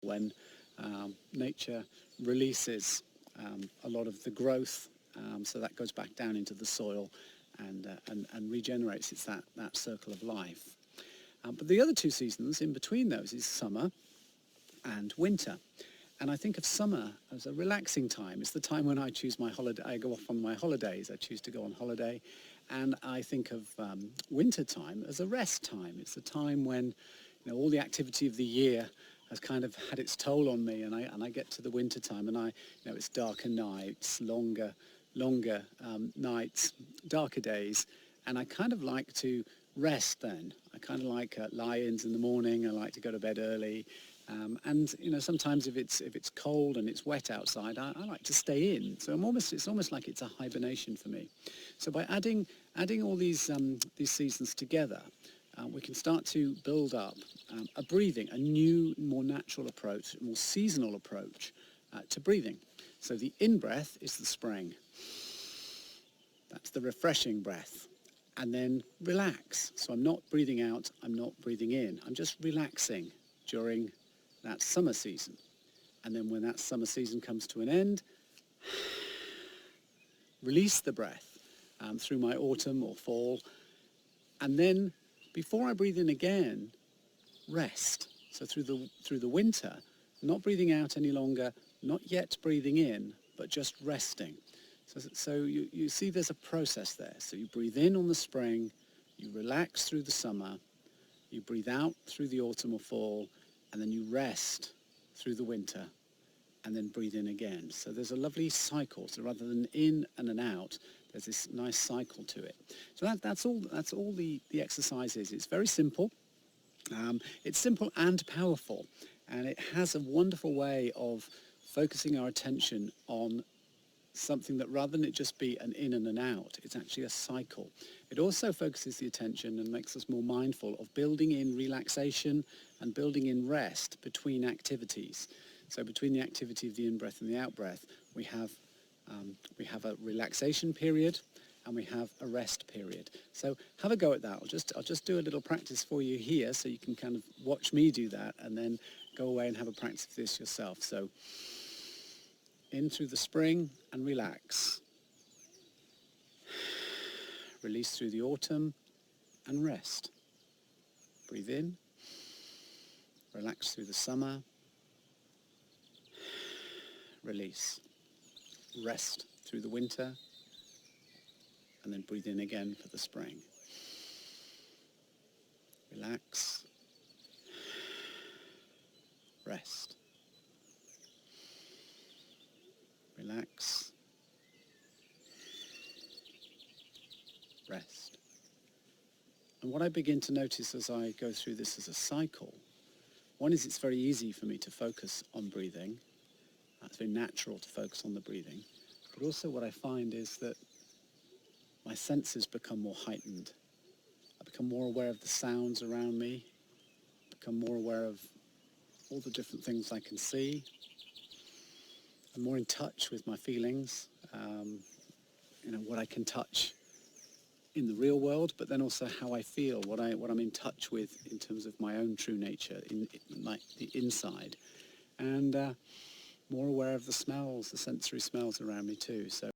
when nature releases a lot of the growth, so that goes back down into the soil and regenerates. It's that circle of life. But the other two seasons in between those is summer and winter. And I think of summer as a relaxing time. It's the time when I choose my holiday. I go off on my holidays. I choose to go on holiday. And I think of winter time as a rest time. It's a time when all the activity of the year has kind of had its toll on me, and I get to the winter time, and it's darker nights, longer nights, darker days, and I kind of like to rest then. I kind of like lie-ins in the morning. I like to go to bed early, and sometimes if it's cold and it's wet outside, I like to stay in. So it's almost like it's a hibernation for me. So by adding all these seasons together, we can start to build up a breathing, a new, more natural approach, a more seasonal approach to breathing. So the in-breath is the spring. That's the refreshing breath. And then relax. So I'm not breathing out, I'm not breathing in. I'm just relaxing during that summer season. And then when that summer season comes to an end, release the breath through my autumn or fall. And then before I breathe in again, rest. So through the winter, not breathing out any longer, not yet breathing in, but just resting. So you see there's a process there. So you breathe in on the spring, you relax through the summer, you breathe out through the autumn or fall, and then you rest through the winter, and then breathe in again. So there's a lovely cycle. So rather than in and an out, there's this nice cycle to it. So that's all the exercise is. It's very simple. It's simple and powerful, and it has a wonderful way of focusing our attention on something that rather than it just be an in and an out, it's actually a cycle. It also focuses the attention and makes us more mindful of building in relaxation and building in rest between activities. So between the activity of the in-breath and the out-breath, we have a relaxation period and we have a rest period. So have a go at that. I'll just do a little practice for you here so you can kind of watch me do that and then go away and have a practice of this yourself. So in through the spring and relax. Release through the autumn and rest. Breathe in. Relax through the summer. Release. Rest through the winter. And then breathe in again for the spring. Relax. Rest. Relax. Rest. And what I begin to notice as I go through this as a cycle, one is it's very easy for me to focus on breathing. It's very natural to focus on the breathing. But also what I find is that my senses become more heightened. I become more aware of the sounds around me. I become more aware of all the different things I can see. I'm more in touch with my feelings, what I can touch in the real world, but then also how I feel, what I'm in touch with in terms of my own true nature, in like the inside, and more aware of the smells, the sensory smells around me too. So